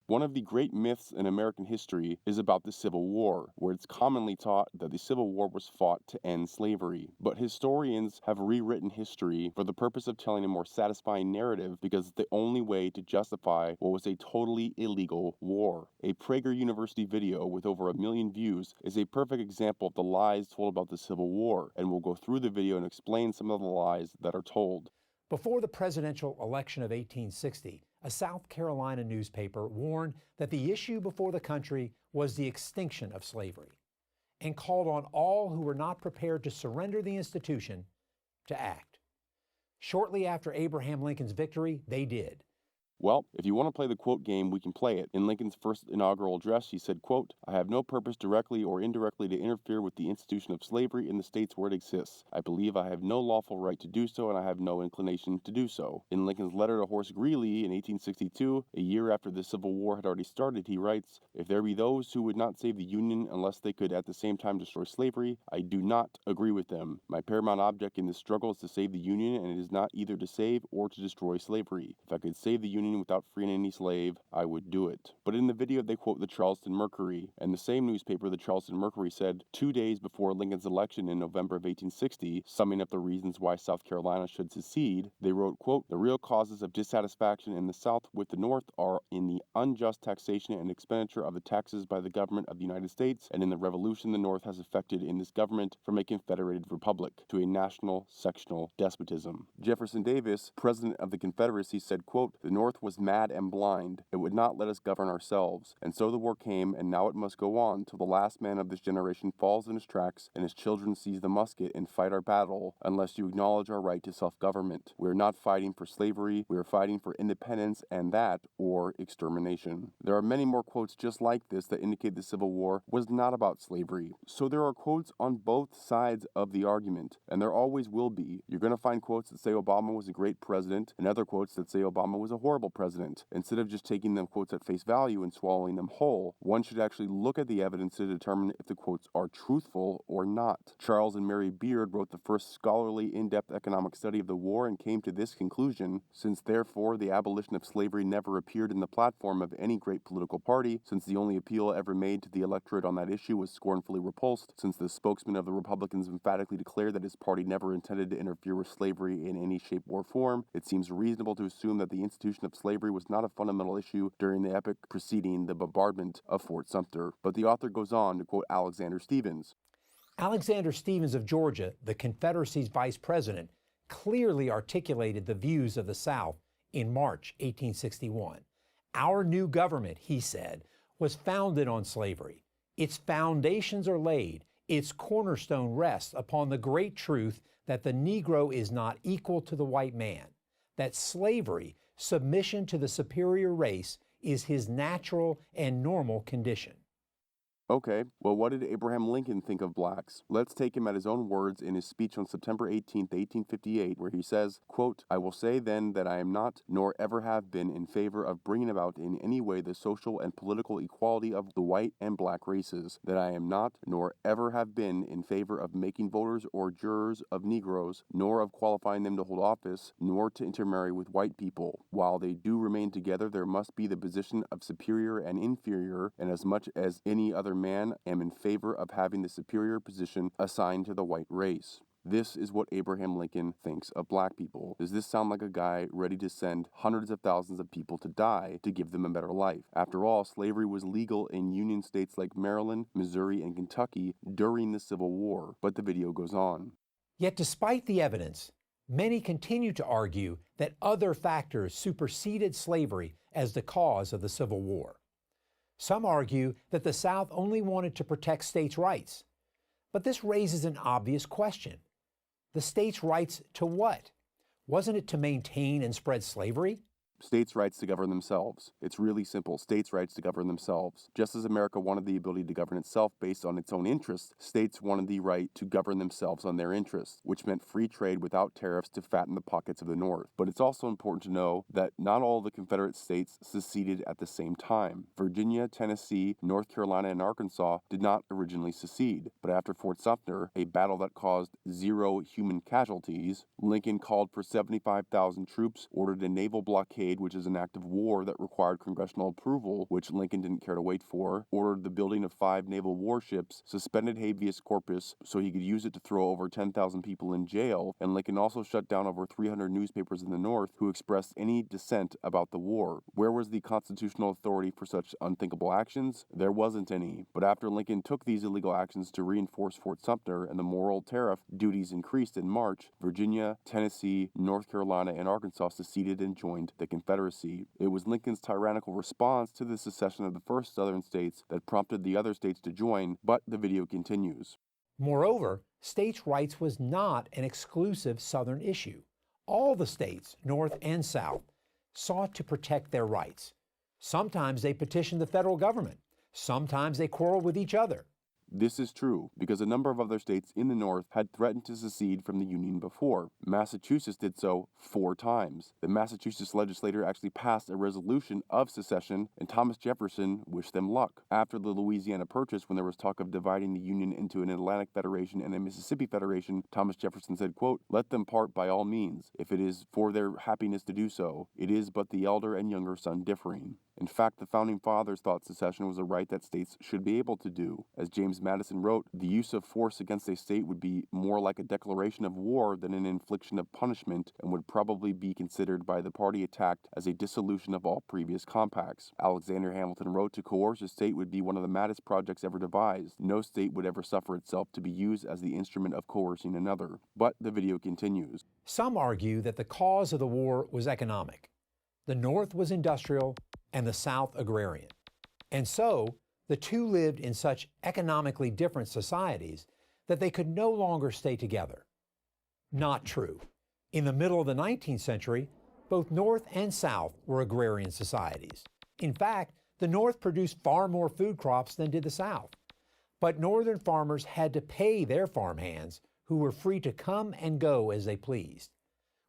One of the great myths in American history is about the Civil War, where it's commonly taught that the Civil War was fought to end slavery. But historians have rewritten history for the purpose of telling a more satisfying narrative because it's the only way to justify what was a totally illegal war. A Prager University video with over 1 million views is a perfect example of the lies told about the Civil War, and we'll go through the video and explain some of the lies that are told. Before the presidential election of 1860, a South Carolina newspaper warned that the issue before the country was the extinction of slavery and called on all who were not prepared to surrender the institution to act. Shortly after Abraham Lincoln's victory, they did. Well, if you want to play the quote game, we can play it. In Lincoln's first inaugural address, he said, quote, "I have no purpose directly or indirectly to interfere with the institution of slavery in the states where it exists. I believe I have no lawful right to do so, and I have no inclination to do so." In Lincoln's letter to Horace Greeley in 1862, a year after the Civil War had already started, he writes, "If there be those who would not save the Union unless they could at the same time destroy slavery, I do not agree with them. My paramount object in this struggle is to save the Union, and it is not either to save or to destroy slavery. If I could save the Union without freeing any slave, I would do it." But in the video, they quote the Charleston Mercury, and the same newspaper, the Charleston Mercury, said 2 days before Lincoln's election in November of 1860, summing up the reasons why South Carolina should secede, they wrote, quote, "The real causes of dissatisfaction in the South with the North are in the unjust taxation and expenditure of the taxes by the government of the United States, and in the revolution the North has effected in this government from a confederated republic to a national sectional despotism." Jefferson Davis, president of the Confederacy, said, quote, "The North was mad and blind. It would not let us govern ourselves. And so the war came, and now it must go on till the last man of this generation falls in his tracks and his children seize the musket and fight our battle, unless you acknowledge our right to self-government. We are not fighting for slavery. We are fighting for independence, and that, or extermination." There are many more quotes just like this that indicate the Civil War was not about slavery. So there are quotes on both sides of the argument, and there always will be. You're going to find quotes that say Obama was a great president, and other quotes that say Obama was a horrible president. Instead of just taking them quotes at face value and swallowing them whole, one should actually look at the evidence to determine if the quotes are truthful or not. Charles and Mary Beard wrote the first scholarly, in-depth economic study of the war and came to this conclusion: since therefore the abolition of slavery never appeared in the platform of any great political party, since the only appeal ever made to the electorate on that issue was scornfully repulsed, since the spokesman of the Republicans emphatically declared that his party never intended to interfere with slavery in any shape or form, it seems reasonable to assume that the institution of slavery was not a fundamental issue during the epoch preceding the bombardment of Fort Sumter. But the author goes on to quote Alexander Stephens. Alexander Stephens of Georgia, the Confederacy's vice president, clearly articulated the views of the South in March 1861. "Our new government," he said, "was founded on slavery. Its foundations are laid. Its cornerstone rests upon the great truth that the Negro is not equal to the white man, that slavery, submission to the superior race, is his natural and normal condition." Okay, well, what did Abraham Lincoln think of blacks? Let's take him at his own words in his speech on September 18th, 1858, where he says, quote, "I will say then that I am not, nor ever have been, in favor of bringing about in any way the social and political equality of the white and black races, that I am not, nor ever have been, in favor of making voters or jurors of Negroes, nor of qualifying them to hold office, nor to intermarry with white people. While they do remain together, there must be the position of superior and inferior, and as much as any other man am in favor of having the superior position assigned to the white race." This is what Abraham Lincoln thinks of black people. Does this sound like a guy ready to send hundreds of thousands of people to die to give them a better life? After all, slavery was legal in Union states like Maryland, Missouri, and Kentucky during the Civil War. But the video goes on. Yet despite the evidence, many continue to argue that other factors superseded slavery as the cause of the Civil War. Some argue that the South only wanted to protect states' rights. But this raises an obvious question. The states' rights to what? Wasn't it to maintain and spread slavery? States' rights to govern themselves. It's really simple. States' rights to govern themselves. Just as America wanted the ability to govern itself based on its own interests, states wanted the right to govern themselves on their interests, which meant free trade without tariffs to fatten the pockets of the North. But it's also important to know that not all the Confederate states seceded at the same time. Virginia, Tennessee, North Carolina, and Arkansas did not originally secede. But after Fort Sumter, a battle that caused 0 human casualties, Lincoln called for 75,000 troops, ordered a naval blockade, Blockade, which is an act of war that required congressional approval, which Lincoln didn't care to wait for, ordered the building of 5 naval warships, suspended habeas corpus so he could use it to throw over 10,000 people in jail, and Lincoln also shut down over 300 newspapers in the North who expressed any dissent about the war. Where was the constitutional authority for such unthinkable actions? There wasn't any. But after Lincoln took these illegal actions to reinforce Fort Sumter and the moral tariff duties increased in March, Virginia, Tennessee, North Carolina, and Arkansas seceded and joined the Confederacy. It was Lincoln's tyrannical response to the secession of the first Southern states that prompted the other states to join, but the video continues. Moreover, states' rights was not an exclusive Southern issue. All the states, North and South, sought to protect their rights. Sometimes they petitioned the federal government. Sometimes they quarreled with each other. This is true because a number of other states in the North had threatened to secede from the Union before. Massachusetts did so 4 times. The Massachusetts legislature actually passed a resolution of secession, and Thomas Jefferson wished them luck. After the Louisiana Purchase, when there was talk of dividing the Union into an Atlantic Federation and a Mississippi Federation, Thomas Jefferson said, quote, "Let them part by all means, if it is for their happiness to do so. It is but the elder and younger son differing." In fact, the Founding Fathers thought secession was a right that states should be able to do. As James Madison wrote, the use of force against a state would be more like a declaration of war than an infliction of punishment, and would probably be considered by the party attacked as a dissolution of all previous compacts. Alexander Hamilton wrote, to coerce a state would be one of the maddest projects ever devised. No state would ever suffer itself to be used as the instrument of coercing another. But the video continues. Some argue that the cause of the war was economic. The North was industrial and the South agrarian. And so, the two lived in such economically different societies that they could no longer stay together. Not true. In the middle of the 19th century, both North and South were agrarian societies. In fact, the North produced far more food crops than did the South. But Northern farmers had to pay their farmhands, who were free to come and go as they pleased,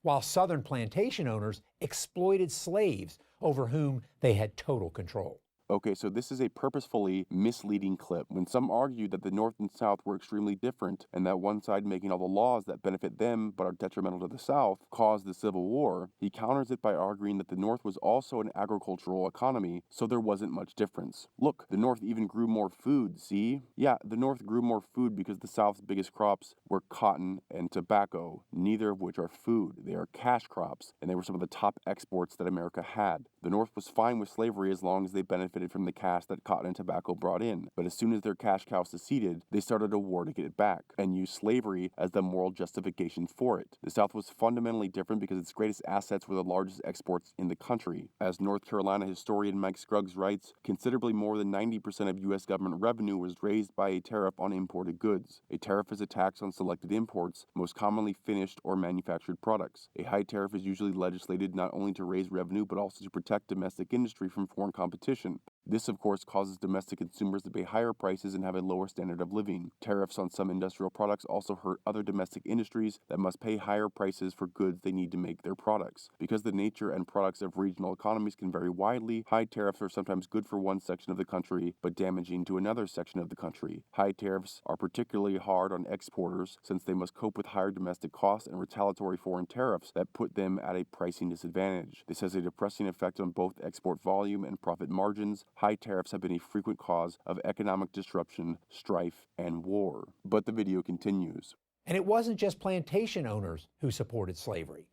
while Southern plantation owners exploited slaves over whom they had total control. Okay, so this is a purposefully misleading clip. When some argue that the North and South were extremely different and that one side making all the laws that benefit them but are detrimental to the South caused the Civil War, he counters it by arguing that the North was also an agricultural economy, so there wasn't much difference. Look, the North even grew more food, see? Yeah, the North grew more food because the South's biggest crops were cotton and tobacco, neither of which are food. They are cash crops, and they were some of the top exports that America had. The North was fine with slavery as long as they benefited from the cash that cotton and tobacco brought in. But as soon as their cash cow seceded, they started a war to get it back and used slavery as the moral justification for it. The South was fundamentally different because its greatest assets were the largest exports in the country. As North Carolina historian Mike Scruggs writes, considerably more than 90% of U.S. government revenue was raised by a tariff on imported goods. A tariff is a tax on selected imports, most commonly finished or manufactured products. A high tariff is usually legislated not only to raise revenue but also to protect domestic industry from foreign competition. This, of course, causes domestic consumers to pay higher prices and have a lower standard of living. Tariffs on some industrial products also hurt other domestic industries that must pay higher prices for goods they need to make their products. Because the nature and products of regional economies can vary widely, high tariffs are sometimes good for one section of the country, but damaging to another section of the country. High tariffs are particularly hard on exporters since they must cope with higher domestic costs and retaliatory foreign tariffs that put them at a pricing disadvantage. This has a depressing effect on both export volume and profit margins. High tariffs have been a frequent cause of economic disruption, strife, and war. But the video continues. And it wasn't just plantation owners who supported slavery.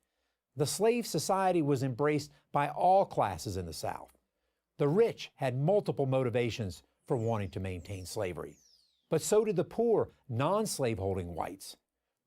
The slave society was embraced by all classes in the South. The rich had multiple motivations for wanting to maintain slavery, but so did the poor, non-slaveholding whites.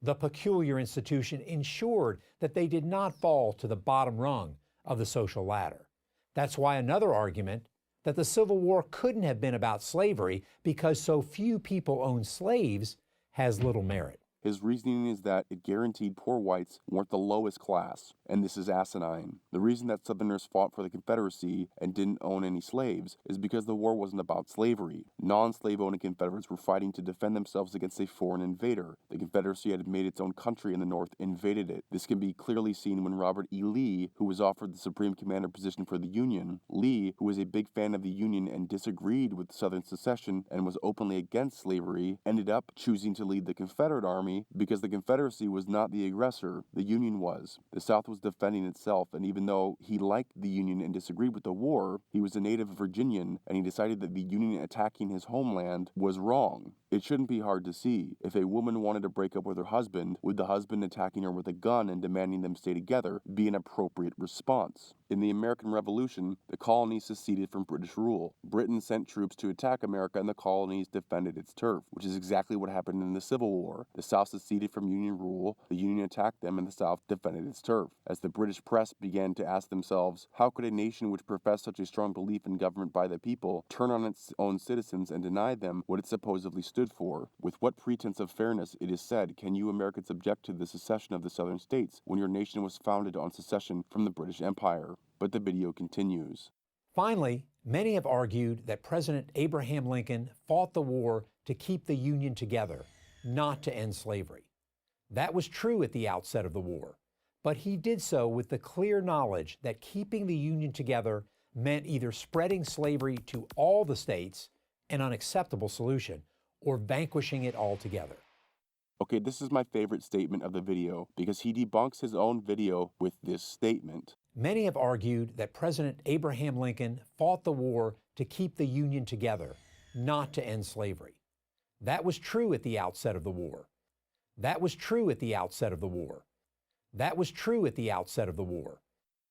The peculiar institution ensured that they did not fall to the bottom rung of the social ladder. That's why another argument that the Civil War couldn't have been about slavery because so few people owned slaves has little merit. His reasoning is that it guaranteed poor whites weren't the lowest class, and this is asinine. The reason that Southerners fought for the Confederacy and didn't own any slaves is because the war wasn't about slavery. Non-slave-owning Confederates were fighting to defend themselves against a foreign invader. The Confederacy had made its own country and the North invaded it. This can be clearly seen when Robert E. Lee, who was offered the Supreme Commander position for the Union, Lee, who was a big fan of the Union and disagreed with Southern secession and was openly against slavery, ended up choosing to lead the Confederate Army Army because the Confederacy was not the aggressor, the Union was. The South was defending itself, and even though he liked the Union and disagreed with the war, he was a native Virginian, and he decided that the Union attacking his homeland was wrong. It shouldn't be hard to see. If a woman wanted to break up with her husband, would the husband attacking her with a gun and demanding them stay together be an appropriate response? In the American Revolution, the colonies seceded from British rule. Britain sent troops to attack America, and the colonies defended its turf, which is exactly what happened in the Civil War. The South seceded from Union rule, the Union attacked them, and the South defended its turf. As the British press began to ask themselves, how could a nation which professed such a strong belief in government by the people turn on its own citizens and deny them what it supposedly stood for? With what pretense of fairness, it is said, can you Americans object to the secession of the Southern states when your nation was founded on secession from the British Empire? But the video continues. Finally, many have argued that President Abraham Lincoln fought the war to keep the Union together, not to end slavery. That was true at the outset of the war, but he did so with the clear knowledge that keeping the Union together meant either spreading slavery to all the states, an unacceptable solution, or vanquishing it altogether. Okay, this is my favorite statement of the video because he debunks his own video with this statement. Many have argued that President Abraham Lincoln fought the war to keep the Union together, not to end slavery. That was true at the outset of the war. That was true at the outset of the war. That was true at the outset of the war.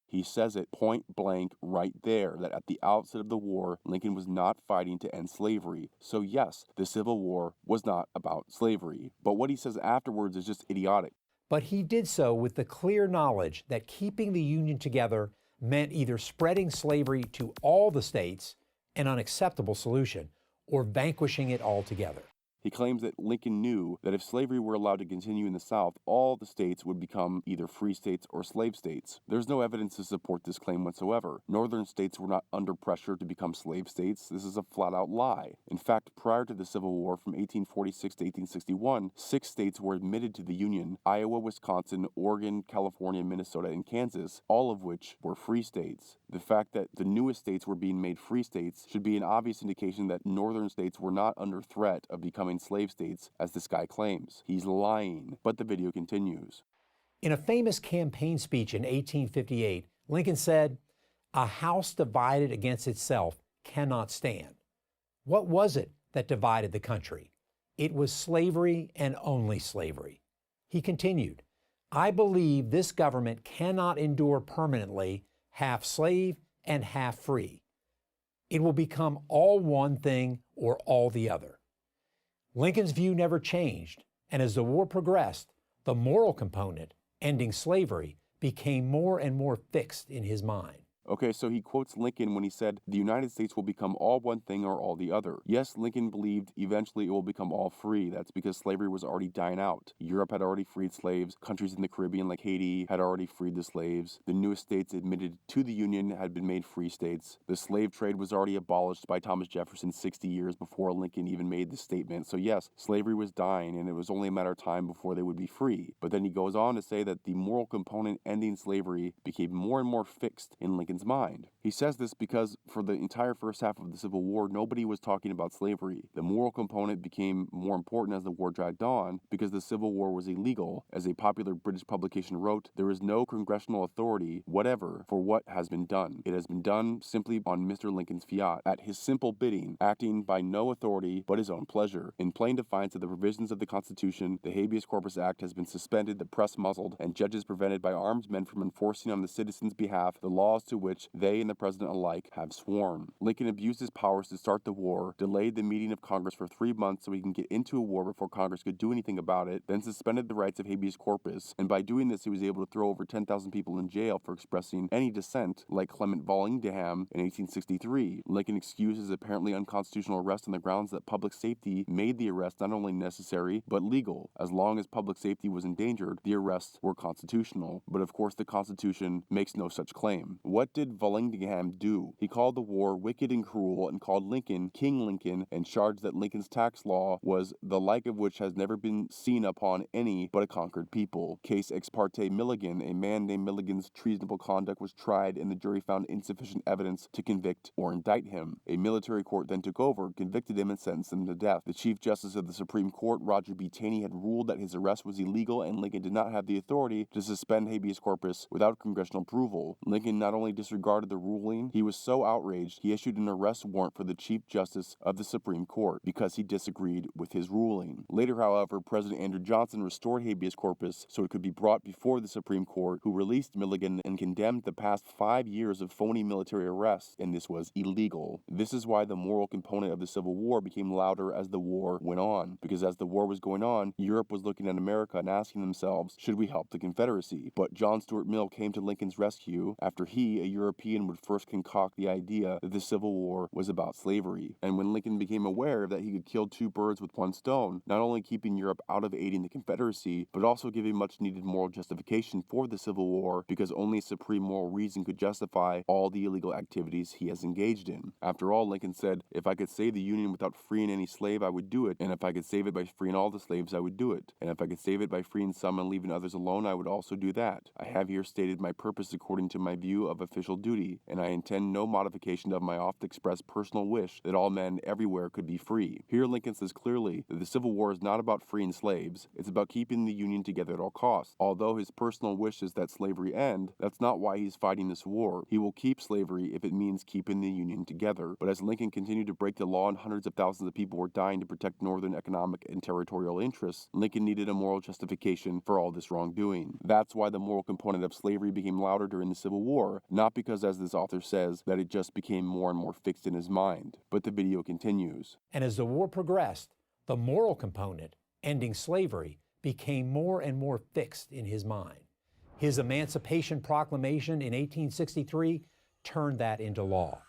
He says it point blank right there that at the outset of the war, Lincoln was not fighting to end slavery. So yes, the Civil War was not about slavery. But what he says afterwards is just idiotic. But he did so with the clear knowledge that keeping the Union together meant either spreading slavery to all the states, an unacceptable solution, or vanquishing it altogether. He claims that Lincoln knew that if slavery were allowed to continue in the South, all the states would become either free states or slave states. There's no evidence to support this claim whatsoever. Northern states were not under pressure to become slave states. This is a flat-out lie. In fact, prior to the Civil War from 1846 to 1861, 6 states were admitted to the Union: Iowa, Wisconsin, Oregon, California, Minnesota, and Kansas, all of which were free states. The fact that the newest states were being made free states should be an obvious indication that northern states were not under threat of becoming slave states, as this guy claims. He's lying, but the video continues. In a famous campaign speech in 1858, Lincoln said, "A house divided against itself cannot stand." What was it that divided the country? It was slavery and only slavery. He continued, "I believe this government cannot endure permanently half slave and half free. It will become all one thing or all the other." Lincoln's view never changed, and as the war progressed, the moral component, ending slavery, became more and more fixed in his mind. Okay, so he quotes Lincoln when he said, the United States will become all one thing or all the other. Yes, Lincoln believed eventually it will become all free. That's because slavery was already dying out. Europe had already freed slaves. Countries in the Caribbean like Haiti had already freed the slaves. The newest states admitted to the Union had been made free states. The slave trade was already abolished by Thomas Jefferson 60 years before Lincoln even made this statement. So yes, slavery was dying, and it was only a matter of time before they would be free. But then he goes on to say that the moral component ending slavery became more and more fixed in Lincoln's mind. He says this because for the entire first half of the Civil War, nobody was talking about slavery. The moral component became more important as the war dragged on because the Civil War was illegal. As a popular British publication wrote, there is no congressional authority, whatever, for what has been done. It has been done simply on Mr. Lincoln's fiat, at his simple bidding, acting by no authority but his own pleasure. In plain defiance of the provisions of the Constitution, the Habeas Corpus Act has been suspended, the press muzzled, and judges prevented by armed men from enforcing on the citizens' behalf the laws to which they and the president alike have sworn. Lincoln abused his powers to start the war, delayed the meeting of Congress for 3 months so he can get into a war before Congress could do anything about it, then suspended the rights of habeas corpus, and by doing this he was able to throw over 10,000 people in jail for expressing any dissent, like Clement Vallandigham in 1863. Lincoln excused his apparently unconstitutional arrest on the grounds that public safety made the arrest not only necessary, but legal. As long as public safety was endangered, the arrests were constitutional. But of course the Constitution makes no such claim. What did Vallandigham Buckingham do. He called the war wicked and cruel and called Lincoln King Lincoln and charged that Lincoln's tax law was the like of which has never been seen upon any but a conquered people. Case ex parte Milligan, a man named Milligan's treasonable conduct was tried and the jury found insufficient evidence to convict or indict him. A military court then took over, convicted him, and sentenced him to death. The Chief Justice of the Supreme Court, Roger B. Taney, had ruled that his arrest was illegal and Lincoln did not have the authority to suspend habeas corpus without congressional approval. Lincoln not only disregarded the ruling, he was so outraged he issued an arrest warrant for the Chief Justice of the Supreme Court because he disagreed with his ruling. Later, however, President Andrew Johnson restored habeas corpus so it could be brought before the Supreme Court, who released Milligan and condemned the past 5 years of phony military arrests, and this was illegal. This is why the moral component of the Civil War became louder as the war went on, because as the war was going on, Europe was looking at America and asking themselves, should we help the Confederacy? But John Stuart Mill came to Lincoln's rescue after he, a European, would first concoct the idea that the Civil War was about slavery. And when Lincoln became aware that he could kill two birds with one stone, not only keeping Europe out of aiding the Confederacy, but also giving much needed moral justification for the Civil War, because only a supreme moral reason could justify all the illegal activities he has engaged in. After all, Lincoln said, if I could save the Union without freeing any slave, I would do it, and if I could save it by freeing all the slaves, I would do it, and if I could save it by freeing some and leaving others alone, I would also do that. I have here stated my purpose according to my view of official duty, and I intend no modification of my oft-expressed personal wish that all men everywhere could be free. Here Lincoln says clearly that the Civil War is not about freeing slaves, it's about keeping the Union together at all costs. Although his personal wish is that slavery end, that's not why he's fighting this war. He will keep slavery if it means keeping the Union together. But as Lincoln continued to break the law and hundreds of thousands of people were dying to protect Northern economic and territorial interests, Lincoln needed a moral justification for all this wrongdoing. That's why the moral component of slavery became louder during the Civil War, not because, as this author says, that it just became more and more fixed in his mind. But the video continues. And as the war progressed, the moral component, ending slavery, became more and more fixed in his mind. His Emancipation Proclamation in 1863 turned that into law.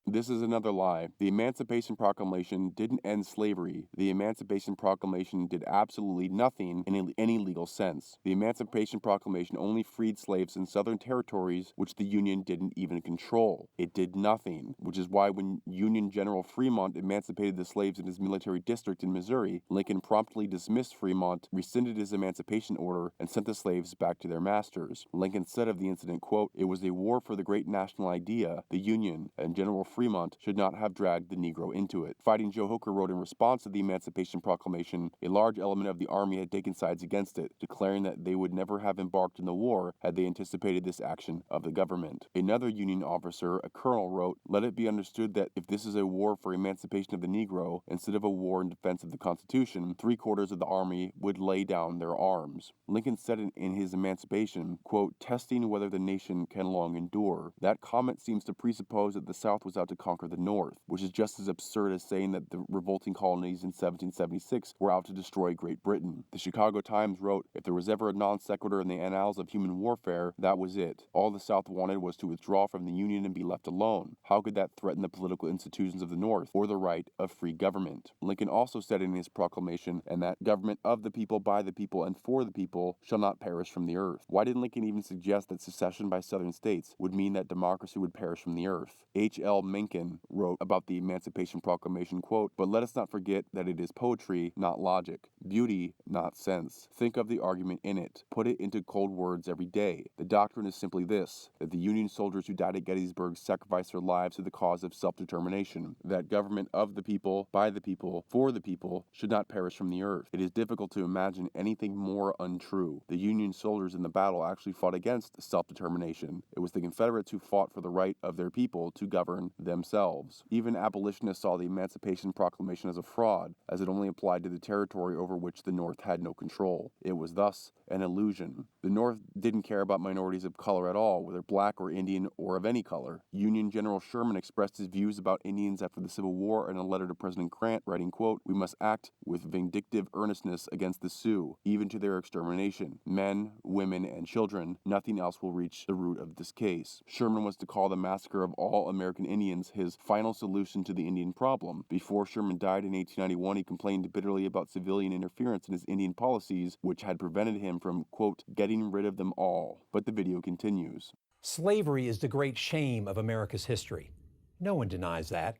This is another lie. The Emancipation Proclamation didn't end slavery. The Emancipation Proclamation did absolutely nothing in any legal sense. The Emancipation Proclamation only freed slaves in southern territories which the Union didn't even control. It did nothing, which is why when Union General Fremont emancipated the slaves in his military district in Missouri, Lincoln promptly dismissed Fremont, rescinded his emancipation order, and sent the slaves back to their masters. Lincoln said of the incident, quote, "It was a war for the great national idea, the Union, and General Fremont should not have dragged the Negro into it." Fighting Joe Hooker wrote in response to the Emancipation Proclamation, a large element of the Army had taken sides against it, declaring that they would never have embarked in the war had they anticipated this action of the government. Another Union officer, a colonel, wrote, "Let it be understood that if this is a war for emancipation of the Negro, instead of a war in defense of the Constitution, 3/4 of the Army would lay down their arms." Lincoln said in his Emancipation, quote, "testing whether the nation can long endure." That comment seems to presuppose that the South was out to conquer the North, which is just as absurd as saying that the revolting colonies in 1776 were out to destroy Great Britain. The Chicago Times wrote, "If there was ever a non sequitur in the annals of human warfare, that was it. All the South wanted was to withdraw from the Union and be left alone. How could that threaten the political institutions of the North, or the right of free government?" Lincoln also said in his proclamation, "And that government of the people, by the people, and for the people shall not perish from the earth." Why did Lincoln even suggest that secession by Southern states would mean that democracy would perish from the earth? H.L. Mencken wrote about the Emancipation Proclamation, quote, "But let us not forget that it is poetry, not logic, beauty, not sense. Think of the argument in it. Put it into cold words every day. The doctrine is simply this, that the Union soldiers who died at Gettysburg sacrificed their lives to the cause of self-determination. That government of the people, by the people, for the people, should not perish from the earth. It is difficult to imagine anything more untrue. The Union soldiers in the battle actually fought against self-determination. It was the Confederates who fought for the right of their people to govern themselves. Even abolitionists saw the Emancipation Proclamation as a fraud, as it only applied to the territory over which the North had no control. It was thus an illusion. The North didn't care about minorities of color at all, whether black or Indian or of any color. Union General Sherman expressed his views about Indians after the Civil War in a letter to President Grant, writing, quote, "We must act with vindictive earnestness against the Sioux, even to their extermination. Men, women, and children, nothing else will reach the root of this case." Sherman was to call the massacre of all American Indians his final solution to the Indian problem. Before Sherman died in 1891, he complained bitterly about civilian interference in his Indian policies, which had prevented him from, quote, "getting rid of them all." But the video continues. Slavery is the great shame of America's history. No one denies that.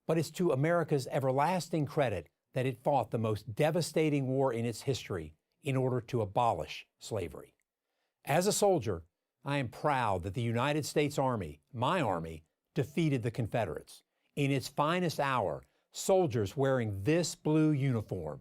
But it's to America's everlasting credit that it fought the most devastating war in its history in order to abolish slavery. As a soldier, I am proud that the United States Army, my Army, defeated the Confederates. In its finest hour, soldiers wearing this blue uniform.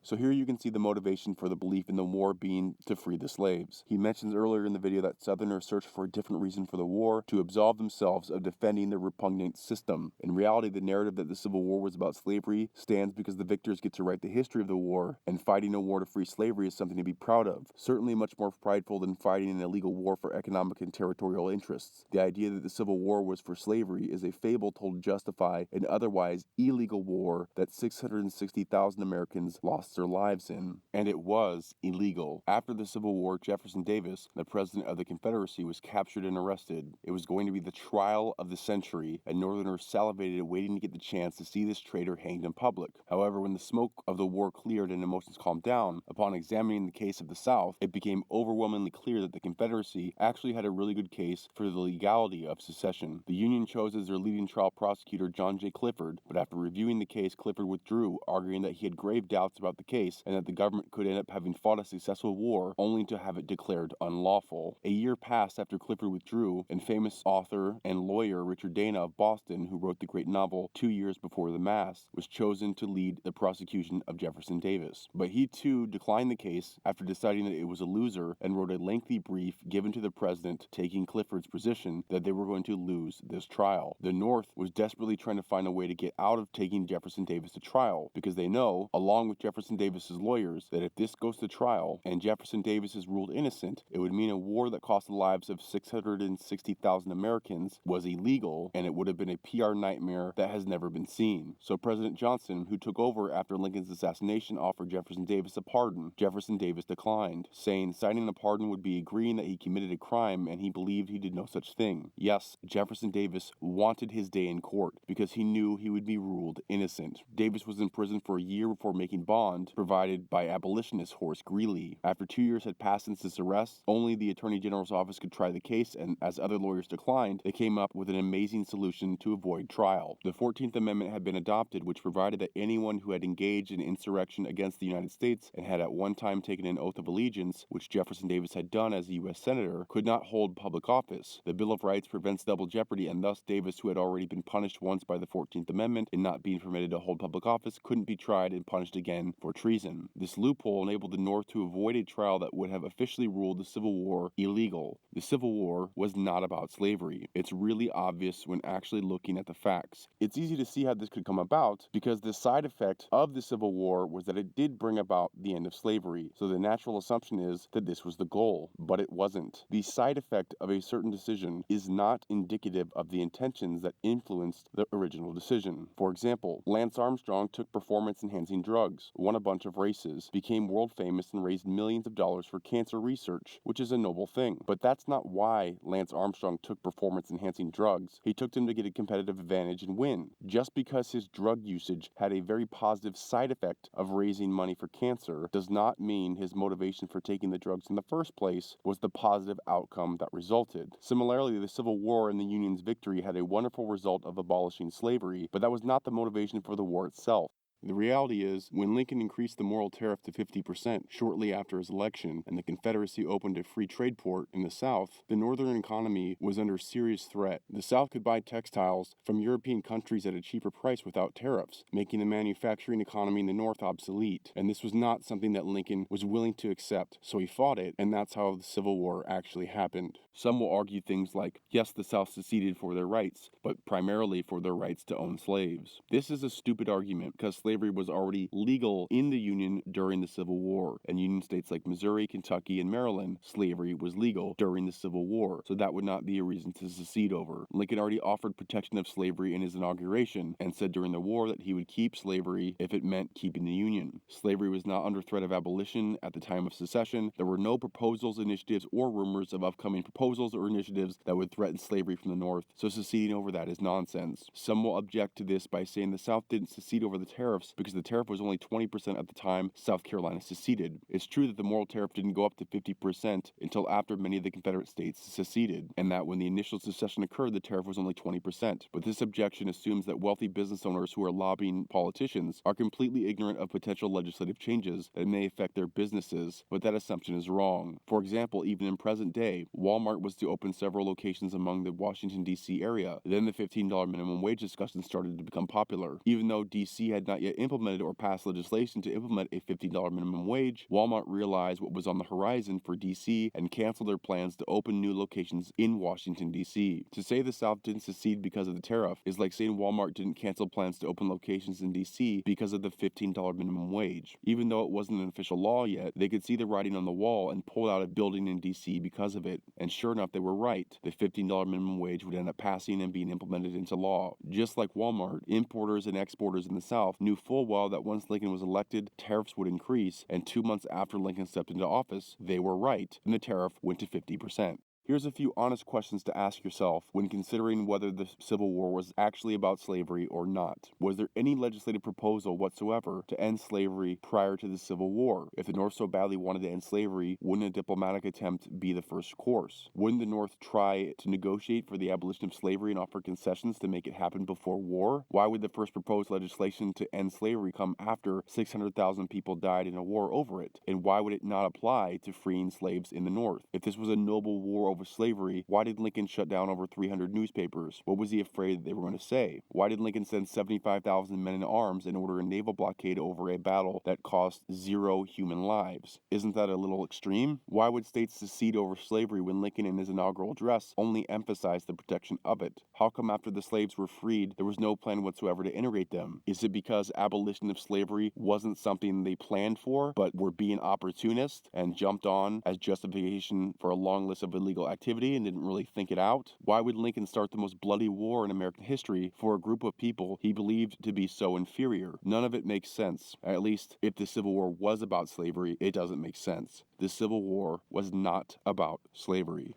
So here you can see the motivation for the belief in the war being to free the slaves. He mentions earlier in the video that Southerners searched for a different reason for the war, to absolve themselves of defending the repugnant system. In reality, the narrative that the Civil War was about slavery stands because the victors get to write the history of the war, and fighting a war to free slavery is something to be proud of. Certainly much more prideful than fighting an illegal war for economic and territorial interests. The idea that the Civil War was for slavery is a fable told to justify an otherwise illegal war that 660,000 Americans lost their lives in, and it was illegal. After the Civil War, Jefferson Davis, the president of the Confederacy, was captured and arrested. It was going to be the trial of the century, and Northerners salivated waiting to get the chance to see this traitor hanged in public. However, when the smoke of the war cleared and emotions calmed down, upon examining the case of the South, it became overwhelmingly clear that the Confederacy actually had a really good case for the legality of secession. The Union chose as their leading trial prosecutor John J. Clifford, but after reviewing the case, Clifford withdrew, arguing that he had grave doubts about the case and that the government could end up having fought a successful war only to have it declared unlawful. A year passed after Clifford withdrew, and famous author and lawyer Richard Dana of Boston, who wrote the great novel 2 Years Before the Mass, was chosen to lead the prosecution of Jefferson Davis. But he too declined the case after deciding that it was a loser and wrote a lengthy brief given to the president taking Clifford's position that they were going to lose this trial. The North was desperately trying to find a way to get out of taking Jefferson Davis to trial because they know, along with Jefferson Davis's lawyers, that if this goes to trial and Jefferson Davis is ruled innocent, it would mean a war that cost the lives of 660,000 Americans was illegal, and it would have been a PR nightmare that has never been seen. So President Johnson, who took over after Lincoln's assassination, offered Jefferson Davis a pardon. Jefferson Davis declined, saying signing a pardon would be agreeing that he committed a crime and he believed he did no such thing. Yes, Jefferson Davis wanted his day in court because he knew he would be ruled innocent. Davis was in prison for a year before making bond, provided by abolitionist Horace Greeley. After 2 years had passed since his arrest, only the Attorney General's office could try the case, and as other lawyers declined, they came up with an amazing solution to avoid trial. The 14th Amendment had been adopted, which provided that anyone who had engaged in insurrection against the United States and had at one time taken an oath of allegiance, which Jefferson Davis had done as a U.S. Senator, could not hold public office. The Bill of Rights prevents double jeopardy, and thus Davis, who had already been punished once by the 14th Amendment in not being permitted to hold public office, couldn't be tried and punished again for treason. This loophole enabled the North to avoid a trial that would have officially ruled the Civil War illegal. The Civil War was not about slavery. It's really obvious when actually looking at the facts. It's easy to see how this could come about because the side effect of the Civil War was that it did bring about the end of slavery. So the natural assumption is that this was the goal, but it wasn't. The side effect of a certain decision is not indicative of the intentions that influenced the original decision. For example, Lance Armstrong took performance-enhancing drugs, won a bunch of races, became world famous, and raised millions of dollars for cancer research, which is a noble thing. But that's not why Lance Armstrong took performance-enhancing drugs. He took them to get a competitive advantage and win. Just because his drug usage had a very positive side effect of raising money for cancer does not mean his motivation for taking the drugs in the first place was the positive outcome that resulted. Similarly, the Civil War and the Union's victory had a wonderful result of abolishing slavery, but that was not the motivation for the war itself. The reality is, when Lincoln increased the moral tariff to 50% shortly after his election and the Confederacy opened a free trade port in the South, the Northern economy was under serious threat. The South could buy textiles from European countries at a cheaper price without tariffs, making the manufacturing economy in the North obsolete. And this was not something that Lincoln was willing to accept, so he fought it, and that's how the Civil War actually happened. Some will argue things like, yes, the South seceded for their rights, but primarily for their rights to own slaves. This is a stupid argument because slavery was already legal in the Union during the Civil War. In Union states like Missouri, Kentucky, and Maryland, slavery was legal during the Civil War, so that would not be a reason to secede over. Lincoln already offered protection of slavery in his inauguration and said during the war that he would keep slavery if it meant keeping the Union. Slavery was not under threat of abolition at the time of secession. There were no proposals, initiatives, or rumors of upcoming proposals or initiatives that would threaten slavery from the North, so seceding over that is nonsense. Some will object to this by saying the South didn't secede over the tariffs tariffs because the tariff was only 20% at the time South Carolina seceded. It's true that the moral tariff didn't go up to 50% until after many of the Confederate states seceded, and that when the initial secession occurred, the tariff was only 20%. But this objection assumes that wealthy business owners who are lobbying politicians are completely ignorant of potential legislative changes that may affect their businesses, but that assumption is wrong. For example, even in present day, Walmart was to open several locations among the Washington, D.C. area. Then the $15 minimum wage discussion started to become popular. Even though D.C. had not yet implemented or passed legislation to implement a $15 minimum wage, Walmart realized what was on the horizon for D.C. and canceled their plans to open new locations in Washington, D.C. To say the South didn't secede because of the tariff is like saying Walmart didn't cancel plans to open locations in D.C. because of the $15 minimum wage. Even though it wasn't an official law yet, they could see the writing on the wall and pulled out a building in D.C. because of it. And sure enough, they were right. The $15 minimum wage would end up passing and being implemented into law. Just like Walmart, importers and exporters in the South knew full well that once Lincoln was elected, tariffs would increase, and 2 months after Lincoln stepped into office, they were right, and the tariff went to 50%. Here's a few honest questions to ask yourself when considering whether the Civil War was actually about slavery or not. Was there any legislative proposal whatsoever to end slavery prior to the Civil War? If the North so badly wanted to end slavery, wouldn't a diplomatic attempt be the first course? Wouldn't the North try to negotiate for the abolition of slavery and offer concessions to make it happen before war? Why would the first proposed legislation to end slavery come after 600,000 people died in a war over it? And why would it not apply to freeing slaves in the North? If this was a noble war over slavery, why did Lincoln shut down over 300 newspapers? What was he afraid that they were going to say? Why did Lincoln send 75,000 men in arms and order a naval blockade over a battle that cost 0 human lives? Isn't that a little extreme? Why would states secede over slavery when Lincoln in his inaugural address only emphasized the protection of it? How come after the slaves were freed, there was no plan whatsoever to integrate them? Is it because abolition of slavery wasn't something they planned for, but were being opportunist and jumped on as justification for a long list of illegal activity and didn't really think it out? Why would Lincoln start the most bloody war in American history for a group of people he believed to be so inferior? None of it makes sense. At least, if the Civil War was about slavery, it doesn't make sense. The Civil War was not about slavery.